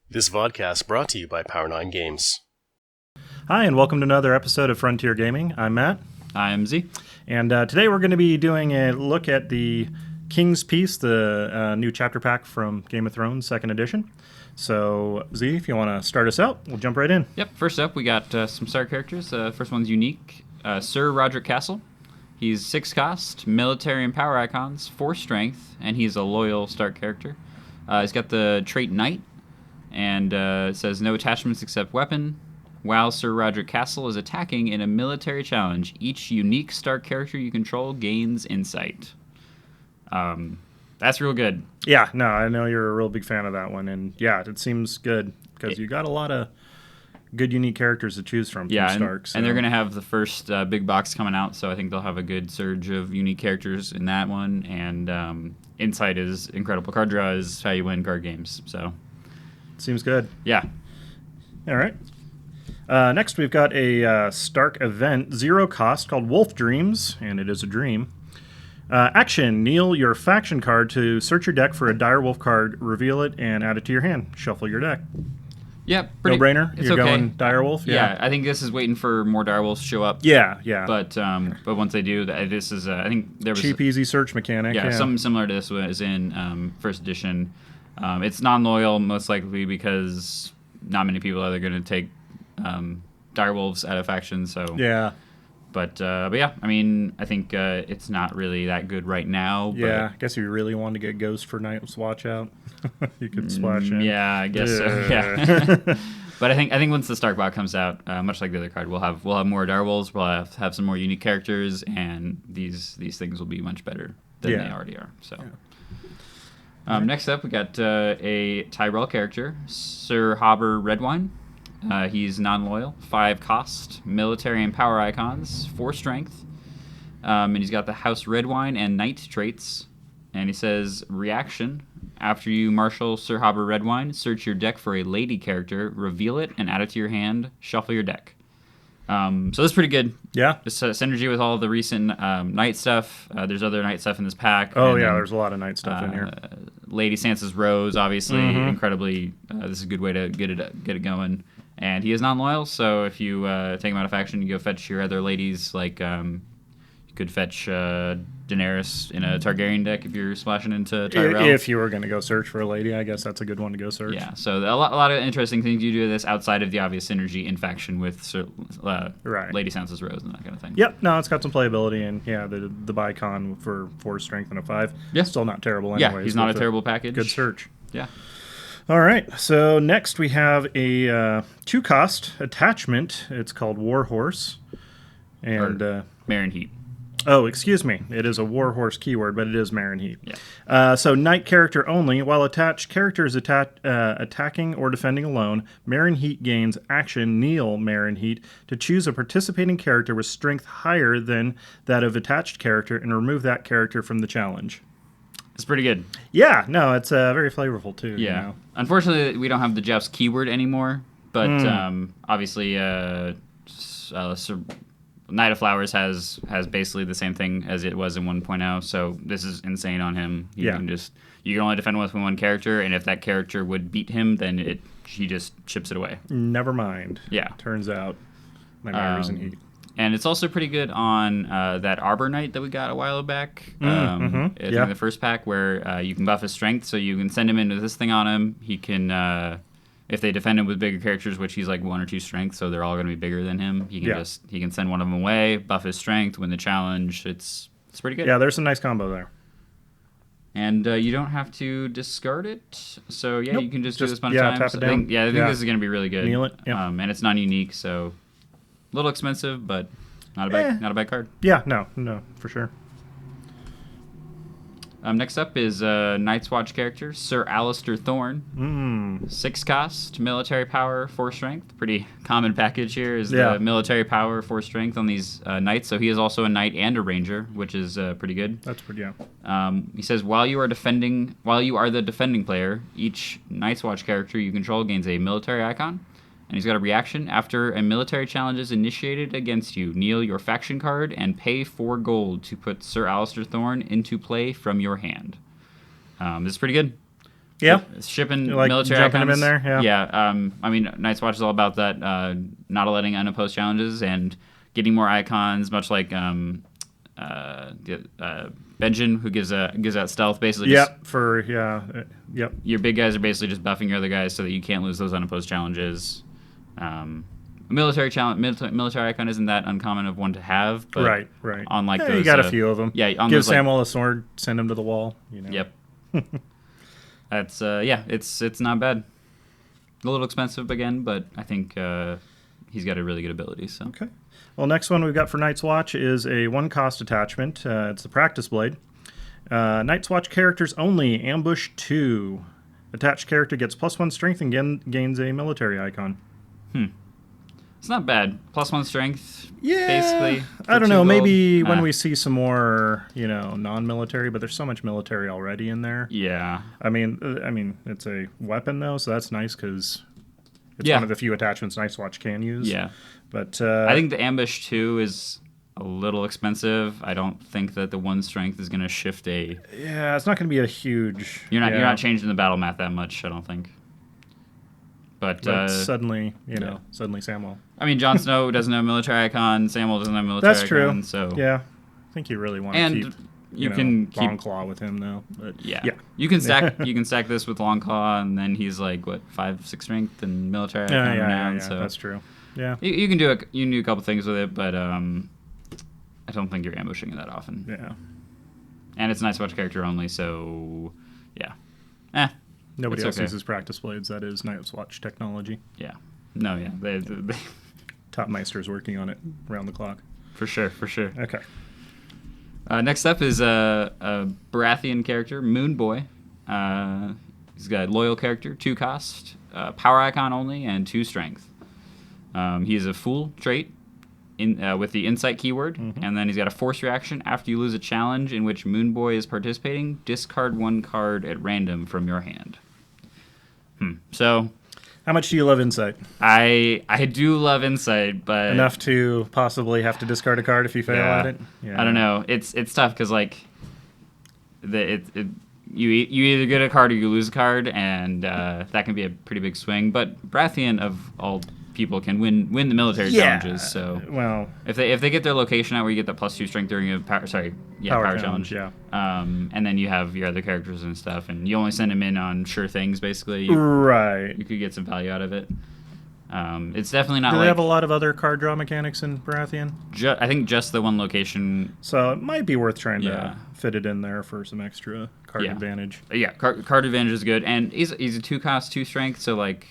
This vodcast brought to you by Power9 Games. Hi, and welcome to another episode of Frontier Gaming. I'm Matt. I'm Z. And today we're going to be doing a look at the King's Peace, the new chapter pack from Game of Thrones 2nd Edition. So, Z, if you want to start us out, we'll jump right in. Yep, first up we got some star characters. First one's unique. Sir Roderick Castle. He's 6 cost, military and power icons, 4 strength, and he's a loyal start character. He's got the trait Knight, and it says no attachments except weapon. While Sir Roderick Castle is attacking in a military challenge, each unique start character you control gains insight. That's real good. Yeah, no, I know you're a real big fan of that one, and yeah, it seems good because you got a lot of good unique characters to choose from. Yeah, Stark, so. And they're going to have the first big box coming out, so I think they'll have a good surge of unique characters in that one, and insight is incredible. Card draw is how you win card games, so... Seems good. Yeah. All right. Next, we've got a Stark event, 0 cost, called Wolf Dreams, and it is a dream. Action, kneel your faction card to search your deck for a direwolf card, reveal it, and add it to your hand. Shuffle your deck. Yeah, no-brainer? You're okay. Going direwolf? Yeah, I think this is waiting for more direwolves to show up. Yeah. But once they do, this is, I think there was... Cheap, easy search mechanic. Yeah, something similar to this was in first edition. It's non-loyal, most likely because not many people are going to take direwolves out of factions. So yeah, but yeah, I mean, I think it's not really that good right now. Yeah, but, I guess if you really wanted to get Ghost for Night's Watch out, you could splash in. Yeah, I guess so. Yeah. But I think once the Stark bot comes out, much like the other card, we'll have more direwolves, we'll have some more unique characters, and these things will be much better than they already are. So. Yeah. Next up, we got a Tyrell character, Sir Hobber Redwine. He's non-loyal, 5 cost, military and power icons, 4 strength. And he's got the House Redwine and Knight traits. And he says, reaction, after you marshal Sir Hobber Redwine, search your deck for a lady character, reveal it, and add it to your hand, shuffle your deck. So that's pretty good. Yeah. Just synergy with all the recent Knight stuff. There's other Knight stuff in this pack. Oh, and there's a lot of Knight stuff in here. Lady Sansa's Rose, obviously, incredibly. This is a good way to get it going. And he is non-loyal, so if you take him out of faction, you go fetch your other ladies. Like you could fetch Daenerys in a Targaryen deck if you're splashing into Tyrell. If you were going to go search for a lady, I guess that's a good one to go search. Yeah, so a lot of interesting things you do with this outside of the obvious synergy in faction with Lady Sansa's Rose and that kind of thing. Yep, no, it's got some playability, and yeah, the Bicon for 4 strength and a 5. Yeah. Still not terrible anyways. Yeah, he's not a terrible package. Good search. Yeah. All right, so next we have a 2 cost attachment. It's called Warhorse. And Marin Heat. Oh, excuse me. It is a Warhorse keyword, but it is Marin Heat. Yeah. So Knight character only. While attached characters attacking or defending alone, Marin Heat gains action kneel Marin Heat to choose a participating character with strength higher than that of attached character and remove that character from the challenge. It's pretty good. Yeah, no, it's very flavorful too. Yeah. You know? Unfortunately, we don't have the Jeff's keyword anymore, but obviously, Knight of Flowers has basically the same thing as it was in 1.0, so this is insane on him. You can only defend with one character, and if that character would beat him, then he just chips it away. Never mind. Yeah. Turns out my Marin's in Heat. And it's also pretty good on that Arbor Knight that we got a while back. I think the first pack where you can buff his strength, so you can send him into this thing on him. He can, if they defend him with bigger characters, which he's like 1 or 2 strength, so they're all going to be bigger than him. He can send one of them away, buff his strength, win the challenge. It's pretty good. Yeah, there's a nice combo there. And you don't have to discard it, so yeah, you can just do this a bunch of times. Tap it down. I think this is going to be really good. Kneel it. Yeah. And it's non-unique, so a little expensive, but not a bad card. Yeah, no, for sure. Next up is Night's Watch character, Sir Alistair Thorne. 6 cost, military power, 4 strength. Pretty common package here is the military power, 4 strength on these knights. So he is also a knight and a ranger, which is pretty good. That's pretty, yeah. He says, while you are the defending player, each Night's Watch character you control gains a military icon. And he's got a reaction. After a military challenge is initiated against you, kneel your faction card and pay 4 gold to put Sir Alistair Thorne into play from your hand. This is pretty good. Yeah. Shipping Like military jumping icons. them in there, yeah. Yeah. I mean, Night's Watch is all about that, not letting unopposed challenges and getting more icons, much like Benjen, who gives out stealth, basically. Yep. Yep. Your big guys are basically just buffing your other guys so that you can't lose those unopposed challenges. Military icon isn't that uncommon of one to have, but right. On like Yeah, those, you got a few of them. Yeah, on give those, Samuel a sword, send him to the wall. You know. Yep. That's it's not bad. A little expensive again, but I think he's got a really good ability. So Okay. Well, next one we've got for Night's Watch is a 1-cost attachment. It's the Practice Blade. Night's Watch characters only. Ambush 2. Attached character gets +1 strength and gains a military icon. it's not bad. +1 strength. Yeah. Basically. I don't know. Gold. Maybe when we see some more, non-military, but there's so much military already in there. Yeah. I mean, it's a weapon though, so that's nice because it's one of the few attachments Night's Watch can use. Yeah. But I think the Ambush 2 is a little expensive. I don't think that the 1 strength is going to shift a... Yeah, it's not going to be a huge... You're not changing the battle math that much, I don't think. But suddenly Samwell. I mean, Jon Snow doesn't have military icon. Samwell doesn't have military That's icon. true. So Yeah. I think you really want to and keep... you can keep Longclaw with him though. But yeah. You can stack this with Longclaw, and then he's like 5-6 strength and military icon renown. So that's true. Yeah. You can do a couple things with it, but I don't think you're ambushing it that often. Yeah. And it's a Night's Watch character only, so yeah. Nobody else okay. uses Practice Blades. That is Night's Watch technology. Yeah. No, yeah. They Top Meister's working on it around the clock. For sure. Okay. Next up is a Baratheon character, Moon Boy. He's got a loyal character, 2 cost, power icon only, and 2 strength. He is a Fool trait with the Insight keyword, and then he's got a Force reaction. After you lose a challenge in which Moon Boy is participating, discard 1 card at random from your hand. So... How much do you love Insight? I do love Insight, but... Enough to possibly have to discard a card if you fail at it? Yeah. I don't know. It's tough because, like, you either get a card or you lose a card, and that can be a pretty big swing. But Baratheon, of all people, can win the military challenges. So well, if they get their location out where you get that +2 strength during a power challenge. Yeah. And then you have your other characters and stuff, and you only send them in on sure things, basically. Right. You could get some value out of it. It's definitely not. Do they have a lot of other card draw mechanics in Baratheon? I think just the one location. So it might be worth trying to fit it in there for some extra card advantage. Yeah, card advantage is good, and he's a 2 cost, 2 strength, so like.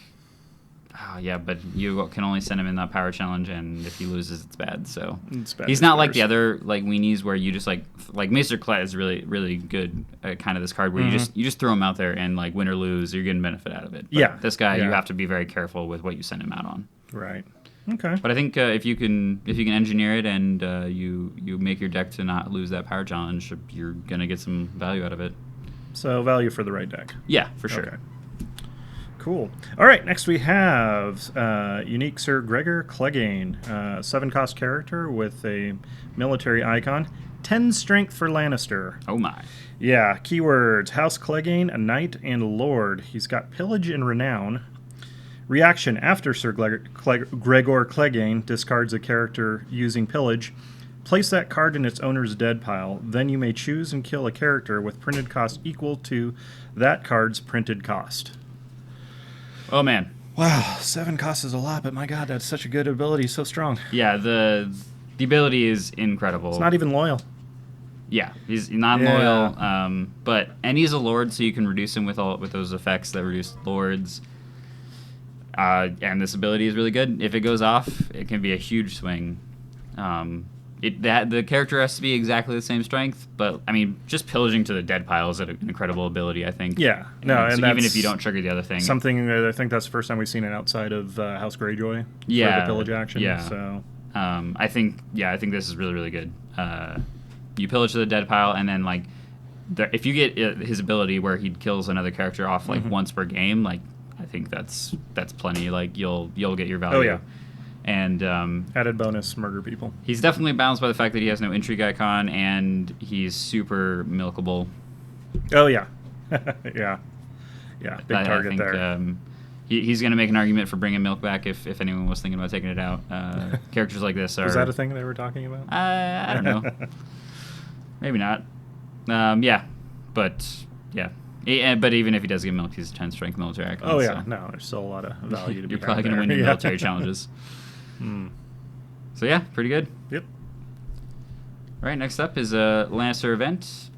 Oh, yeah, but you can only send him in that power challenge, and if he loses, it's bad. So he's not like the other weenies where you just like Maester Colette is really really good at kind of this card where you just throw him out there and like win or lose, you're getting benefit out of it. But this guy you have to be very careful with what you send him out on. Right. Okay. But I think if you can engineer it and you make your deck to not lose that power challenge, you're gonna get some value out of it. So value for the right deck. Yeah, for sure. Okay. Cool. All right, next we have unique Sir Gregor Clegane, 7-cost character with a military icon, 10 strength for Lannister. Oh my. Yeah, keywords, House Clegane, a knight and lord. He's got pillage and renown. Reaction, after Sir Gregor Clegane discards a character using pillage, place that card in its owner's dead pile. Then you may choose and kill a character with printed cost equal to that card's printed cost. Oh man! Wow, 7 costs is a lot, but my God, that's such a good ability, so strong. Yeah, the ability is incredible. It's not even loyal. Yeah, he's not loyal, and he's a lord, so you can reduce him with those effects that reduce lords. And this ability is really good. If it goes off, it can be a huge swing. The character has to be exactly the same strength, but I mean, just pillaging to the dead pile is an incredible ability, I think. Yeah, no, and so even if you don't trigger the other thing, something that I think that's the first time we've seen it outside of House Greyjoy. For the pillage action. Yeah. So, I think this is really really good. You pillage to the dead pile, and then like, if you get his ability where he kills another character off like once per game, like I think that's plenty. Like you'll get your value. Oh yeah. And added bonus, murder people. He's definitely balanced by the fact that he has no intrigue icon, and he's super milkable. Oh yeah, yeah. Yeah, big target I think, there. He's going to make an argument for bringing Milk back if anyone was thinking about taking it out. Characters like this are... Was that a thing they were talking about? I don't know. Maybe not. Yeah, but yeah. But even if he does get Milk, he's a 10 strength military icon. Oh yeah, no, there's still a lot of value to be You're probably going to win your military challenges. So yeah, pretty good. Yep. All right, next up is a Lannister event.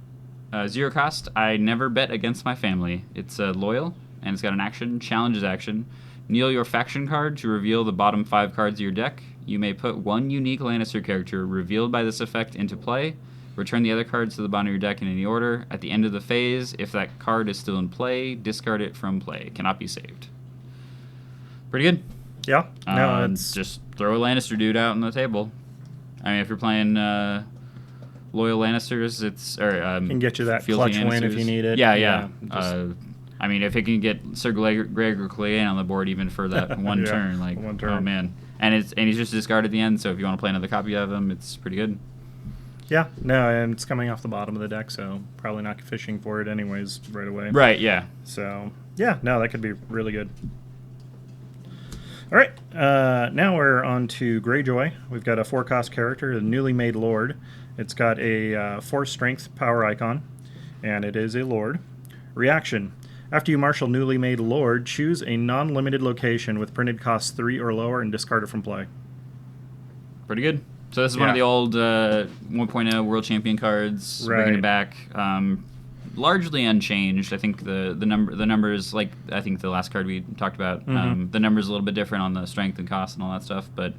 0 cost. I never bet against my family. It's loyal, and it's got an action, challenges action. Kneel your faction card to reveal the bottom 5 cards of your deck. You may put 1 unique Lannister character revealed by this effect into play. Return the other cards to the bottom of your deck in any order. At the end of the phase, if that card is still in play, discard it from play. Cannot be saved. Pretty good. Yeah. No, it's just throw a Lannister dude out on the table. I mean, if you're playing loyal Lannisters, can get you that Fealty clutch win if you need it. Yeah. I mean, if it can get Sir Gregor Clegane on the board even for that one turn, like, one turn. Oh man, and he's just discarded at the end. So if you want to play another copy of him, it's pretty good. Yeah, no, and it's coming off the bottom of the deck, so probably not fishing for it anyways right away. Right. Yeah. So yeah, no, that could be really good. All right, now we're on to Greyjoy. We've got a 4-cost character, a newly made lord. It's got a 4 strength power icon, and it is a lord. Reaction. After you marshal newly made lord, choose a non-limited location with printed cost 3 or lower and discard it from play. Pretty good. So this is one of the old 1.0 World Champion cards, bringing it back. Largely unchanged. I think the numbers, like I think the last card we talked about, the numbers a little bit different on the strength and cost and all that stuff. But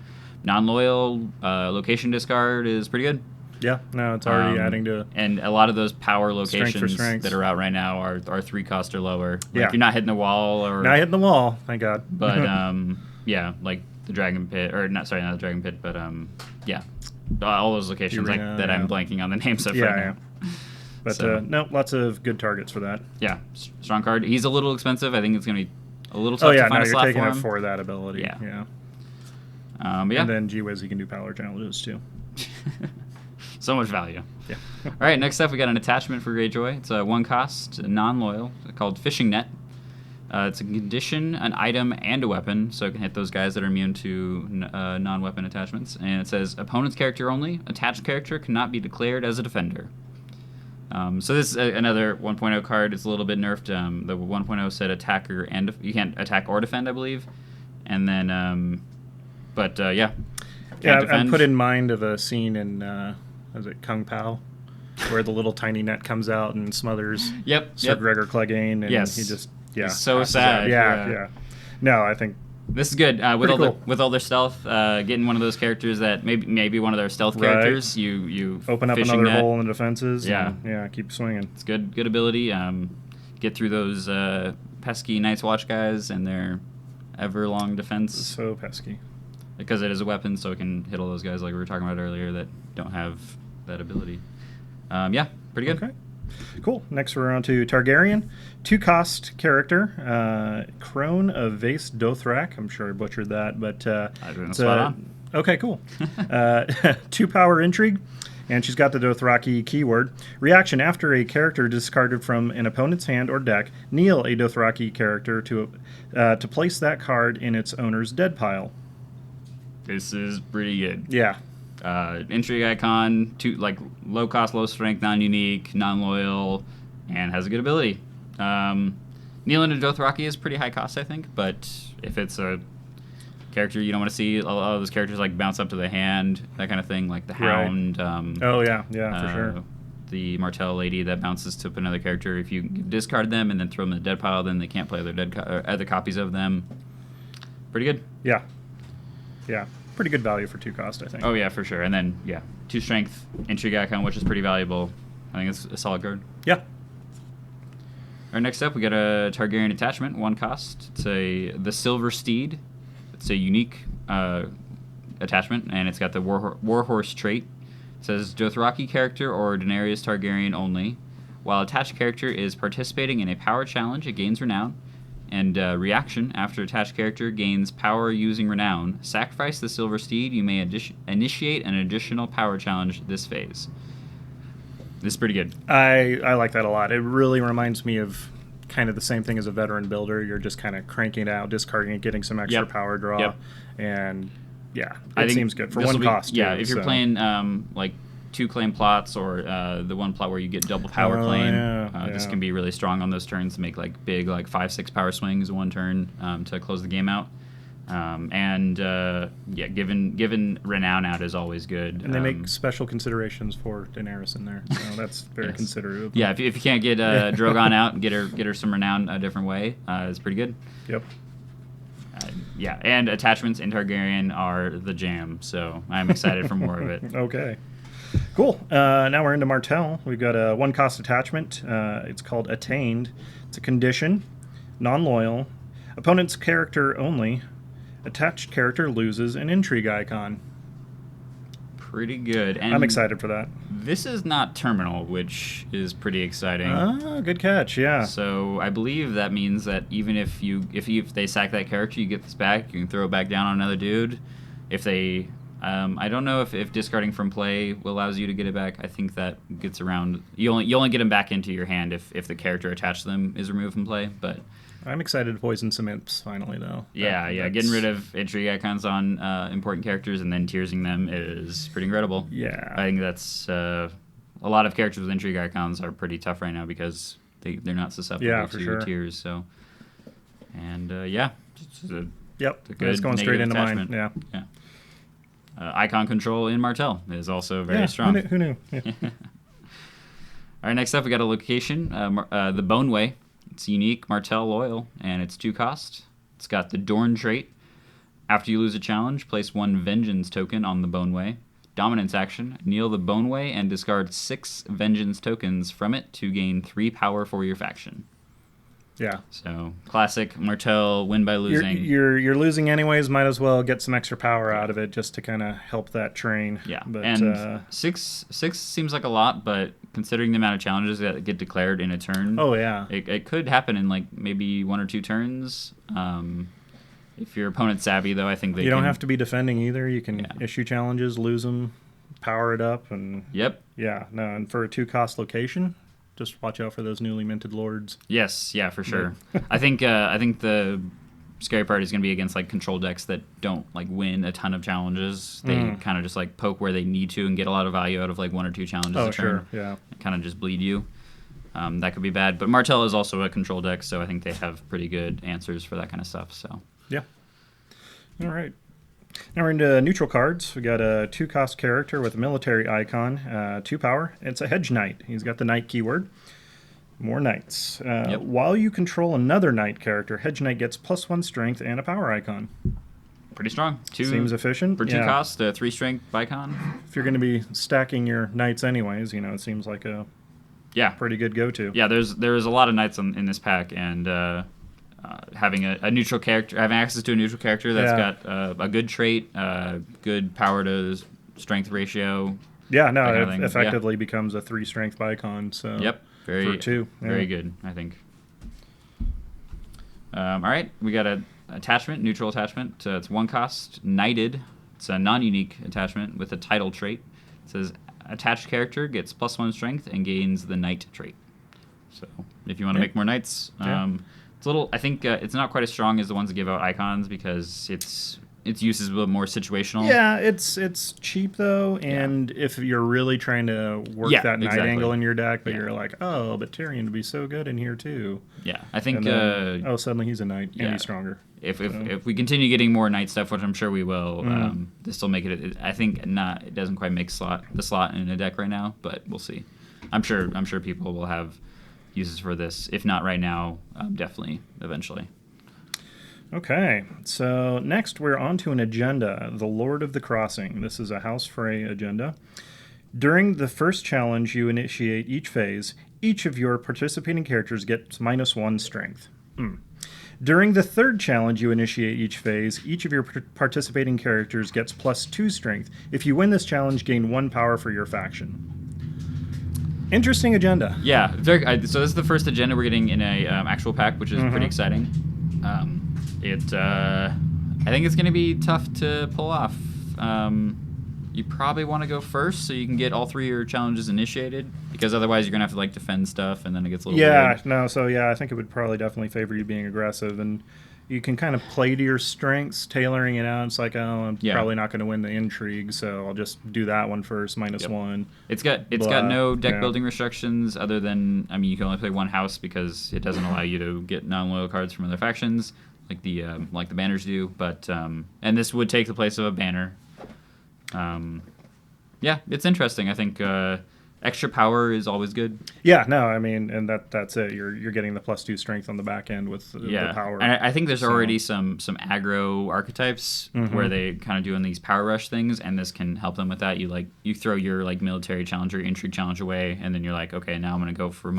non-loyal location discard is pretty good. Yeah, no, it's already adding to. And a lot of those power locations strength. that are out right now are 3 cost or lower. Like Yeah, you're not hitting the wall or not hitting the wall. Thank God. But yeah, like the Dragon Pit, or not the Dragon Pit, but yeah, all those locations that I'm blanking on the names of right now. But no, lots of good targets for that. Yeah, strong card. He's a little expensive. I think it's going to be a little tough to find a slot for him. You're taking it for that ability. Yeah. Yeah. But yeah. And then G-Wiz, he can do power challenges too. So much value. Yeah. All right, next up we got an attachment for Greyjoy. It's a 1 cost, non-loyal, called Fishing Net. It's a condition, an item, and a weapon, so it can hit those guys that are immune to non-weapon attachments. And it says, opponent's character only. Attached character cannot be declared as a defender. So this is another 1.0 card. It's a little bit nerfed. The 1.0 said attacker and you can't attack or defend, I believe. And then, yeah. I'm put in mind of a scene in, is it Kung Pao? Where the little tiny net comes out and smothers Sir Gregor Clegane. And he just, it's so sad. Yeah. No, I think this is good. With all their stealth, getting one of those characters that maybe one of their stealth characters, you open up another hole in the defenses. Yeah, and, keep swinging. It's good ability. Get through those pesky Night's Watch guys and their ever-long defense. So pesky. Because it is a weapon, so it can hit all those guys like we were talking about earlier that don't have that ability. Yeah, pretty good. Okay. Cool. Next, we're on to Targaryen. 2-cost character, Crone of Vace Dothrak. I'm sure I butchered that, but I didn't spot on. Okay, cool. 2 power intrigue, and she's got the Dothraki keyword. Reaction: after a character discarded from an opponent's hand or deck, kneel a Dothraki character to place that card in its owner's dead pile. This is pretty good. Yeah. Intrigue icon, low cost, low strength, non-unique, non-loyal, and has a good ability. Kneeling a Dothraki is pretty high cost, I think, but if it's a character you don't want to see, a lot of those characters like bounce up to the hand, that kind of thing, like the Hound. For sure. The Martell lady that bounces to another character. If you discard them and then throw them in the dead pile, then they can't play other other copies of them. Pretty good. Yeah. Yeah. Pretty good value for 2 cost, I think. Oh, yeah, for sure. And then, 2 strength, intrigue icon, which is pretty valuable. I think it's a solid card. Yeah. All right, next up, we got a Targaryen attachment, 1 cost. It's the Silver Steed. It's a unique attachment, and it's got the Warhorse trait. It says, Dothraki character or Daenerys Targaryen only. While attached character is participating in a power challenge, it gains renown. And reaction, after attached character gains power using renown, sacrifice the Silver Steed. You may initiate an additional power challenge this phase. This is pretty good. I like that a lot. It really reminds me of kind of the same thing as a veteran builder. You're just kind of cranking it out, discarding it, getting some extra power draw, and it seems good for one cost. Yeah, too, if you're playing like 2 claim plots or the one plot where you get double power claim, this can be really strong on those turns to make like big 5-6 power swings in one turn to close the game out. Given renown out is always good. And they make special considerations for Daenerys in there, so that's very considerate of them. Yeah, if you can't get Drogon out and get her some renown a different way, it's pretty good. Yep. And attachments in Targaryen are the jam, so I'm excited for more of it. Okay. Cool. Now we're into Martell. We've got a 1-cost attachment. It's called Attained. It's a condition, non-loyal, opponent's character only. Attached character loses an intrigue icon. Pretty good. And I'm excited for that. This is not terminal, which is pretty exciting. Good catch, yeah. So I believe that means that even if they sack that character, you get this back, you can throw it back down on another dude. If they... I don't know if discarding from play allows you to get it back. I think that gets around... You only get them back into your hand if the character attached to them is removed from play, but... I'm excited to poison some imps finally, though. Getting rid of intrigue icons on important characters and then tiersing them is pretty incredible. Yeah. I think that's... a lot of characters with intrigue icons are pretty tough right now because they're not susceptible to tiers, so... And, it's going straight into mine. Yeah. Icon control in Martell is also very strong. Who knew? Yeah. All right, next up we got a location, the Boneway. It's unique, Martell loyal, and it's 2 cost. It's got the Dorn trait. After you lose a challenge, place 1 Vengeance token on the Boneway. Dominance action, kneel the Boneway and discard 6 Vengeance tokens from it to gain 3 power for your faction. Yeah. So classic Martell win by losing. You're losing anyways. Might as well get some extra power out of it just to kind of help that train. Yeah. But, and six seems like a lot, but considering the amount of challenges that get declared in a turn, it could happen in like maybe 1 or 2 turns. If your opponent's savvy, though, I think you don't have to be defending either. You can issue challenges, lose them, power it up, and and for a 2-cost location. Just watch out for those newly minted lords. Yes, for sure. I think the scary part is going to be against like control decks that don't like win a ton of challenges. They kind of just like poke where they need to and get a lot of value out of like 1 or 2 challenges a turn. Kind of just bleed you. That could be bad. But Martell is also a control deck, so I think they have pretty good answers for that kind of stuff. So all right. Now we're into neutral cards. We got a 2-cost character with a military icon, 2 power. It's a hedge knight. He's got the knight keyword. More knights. While you control another knight character, hedge knight gets +1 strength and a power icon. Pretty strong. Seems efficient. For 2 cost, 3 strength icon. If you're going to be stacking your knights anyways, it seems like a pretty good go-to. Yeah, there's a lot of knights in this pack, and having a neutral character, having access to a neutral character that's got a good trait, good power to strength ratio. Yeah, no, it effectively becomes a 3 strength icon. So for 2, very good, I think. All right, we got a attachment, neutral attachment. It's 1 cost, knighted. It's a non-unique attachment with a title trait. It says attached character gets +1 strength and gains the knight trait. So if you want to make more knights. It's a little. I think it's not quite as strong as the ones that give out icons because its use is a little more situational. Yeah, it's cheap though, and if you're really trying to work that knight angle in your deck, but you're like, but Tyrion would be so good in here too. Yeah, I think. Then, suddenly he's a knight and he's stronger. If we continue getting more knight stuff, which I'm sure we will, this will make it. I think not. It doesn't quite make the slot in a deck right now, but we'll see. I'm sure people will have uses for this. If not right now, definitely eventually. Okay, so next we're on to an agenda, the Lord of the Crossing. This is a House Frey agenda. During the first challenge you initiate each phase, each of your participating characters gets -1 strength. During the third challenge you initiate each phase, each of your participating characters gets +2 strength. If you win this challenge, gain 1 power for your faction. Interesting agenda. Yeah, so this is the first agenda we're getting in a actual pack, which is pretty exciting. I think it's going to be tough to pull off. you probably want to go first so you can get all 3 of your challenges initiated, because otherwise you're going to have to like defend stuff and then it gets a little weird. I think it would probably definitely favor you being aggressive, and you can kind of play to your strengths, tailoring it out. It's like, oh, I'm probably not going to win the intrigue, so I'll just do that one first, -1. It's got no deck building restrictions other than, I mean, you can only play one house because it doesn't allow you to get non-loyal cards from other factions like the banners do. But and this would take the place of a banner. Yeah, it's interesting. I think extra power is always good. Yeah, no, I mean, and that's it. You're getting the +2 strength on the back end with the power. And I think there's already some aggro archetypes where they kind of doing these power rush things, and this can help them with that. You throw your like military challenge or intrigue challenge away, and then you're like, okay, now I'm gonna go for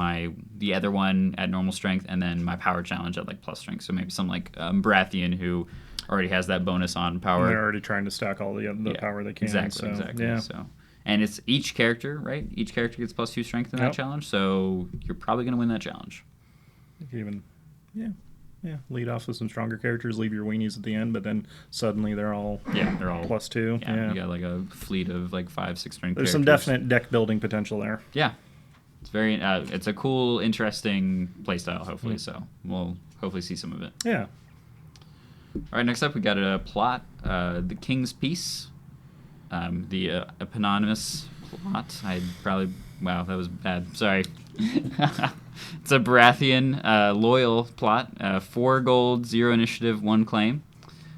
the other one at normal strength, and then my power challenge at like plus strength. So maybe some like Baratheon who already has that bonus on power. And they're already trying to stack all the power they can. Exactly. Yeah. So. And it's each character, right? Each character gets +2 strength in that challenge, so you're probably going to win that challenge. You can even, lead off with some stronger characters, leave your weenies at the end, but then suddenly they're all +2. Yeah, you got like a fleet of like 5-6 strength characters. There's some definite deck building potential there. Yeah. It's very, it's a cool, interesting playstyle, hopefully, so we'll hopefully see some of it. Yeah. All right, next up we got a plot, The King's Peace. The eponymous plot. Wow, that was bad. Sorry. It's a Baratheon loyal plot. 4 gold, 0 initiative, 1 claim.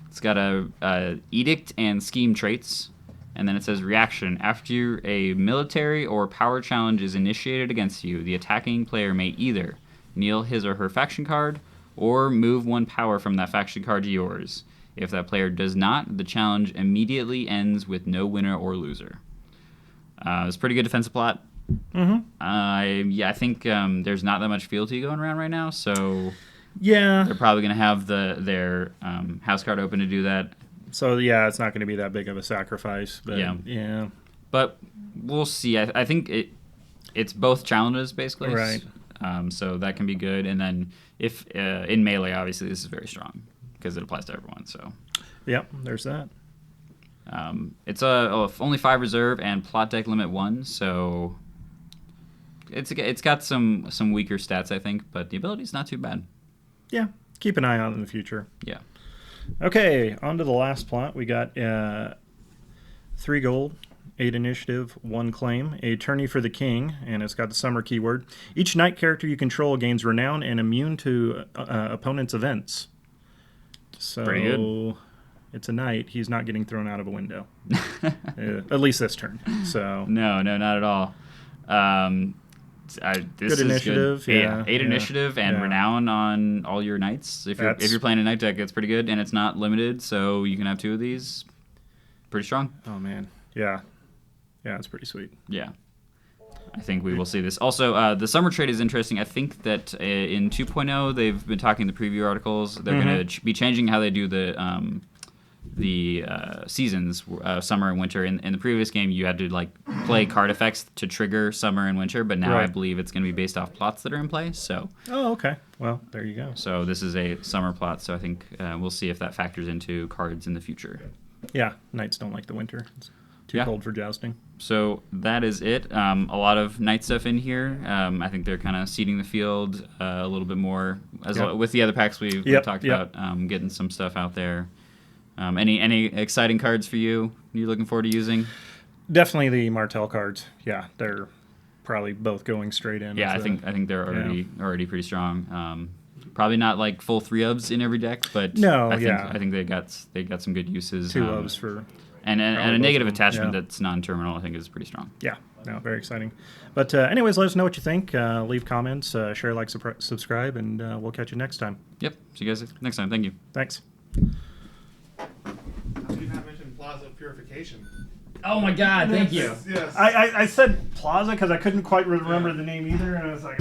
It's got a edict and scheme traits. And then it says reaction. After a military or power challenge is initiated against you, the attacking player may either kneel his or her faction card or move 1 power from that faction card to yours. If that player does not, the challenge immediately ends with no winner or loser. It's a pretty good defensive plot. Mm-hmm. I think there's not that much fealty going around right now, so yeah, they're probably going to have their house card open to do that. So yeah, it's not going to be that big of a sacrifice. But yeah. But we'll see. I think it's both challenges basically, right? So that can be good. And then if in melee, obviously this is very strong, because it applies to everyone. So, yep, there's that. It's only 5 reserve and plot deck limit 1, so it's got some weaker stats, I think, but the ability's not too bad. Yeah, keep an eye on it in the future. Yeah. Okay, on to the last plot. We got 3 gold, 8 initiative, 1 claim, a tourney for the king, and it's got the summer keyword. Each knight character you control gains renown and immune to opponents' events. So pretty good. It's a knight. He's not getting thrown out of a window. At least this turn. So no, not at all. This good initiative. Good. Yeah, 8 initiative and renown on all your knights. If you're playing a knight deck, it's pretty good, and it's not limited, so you can have 2 of these. Pretty strong. Oh man, yeah, it's pretty sweet. Yeah. I think we will see this. Also, the summer trade is interesting. I think that in 2.0, they've been talking in the preview articles. They're going to be changing how they do the seasons, summer and winter. In the previous game, you had to like play card effects to trigger summer and winter, but now I believe it's going to be based off plots that are in play. So. Oh, okay. Well, there you go. So this is a summer plot. So I think we'll see if that factors into cards in the future. Yeah, knights don't like the winter. It's too cold for jousting. So that is it. A lot of night stuff in here. I think they're kind of seeding the field a little bit more with the other packs we've talked about, getting some stuff out there. Any exciting cards for you you're looking forward to using? Definitely the Martell cards. Yeah, they're probably both going straight in. Yeah, I think they're already pretty strong. Probably not like full 3-ofs in every deck, but I think they got some good uses. 2-ofs for. And a negative attachment that's non-terminal, I think, is pretty strong. Yeah, no, very exciting. But anyways, let us know what you think. Leave comments, share, like, subscribe, and we'll catch you next time. Yep. See you guys next time. Thank you. Thanks. We've not mentioned Plaza Purification. Oh my God! Thank you. Yes. I said Plaza because I couldn't quite remember the name either, and I was like,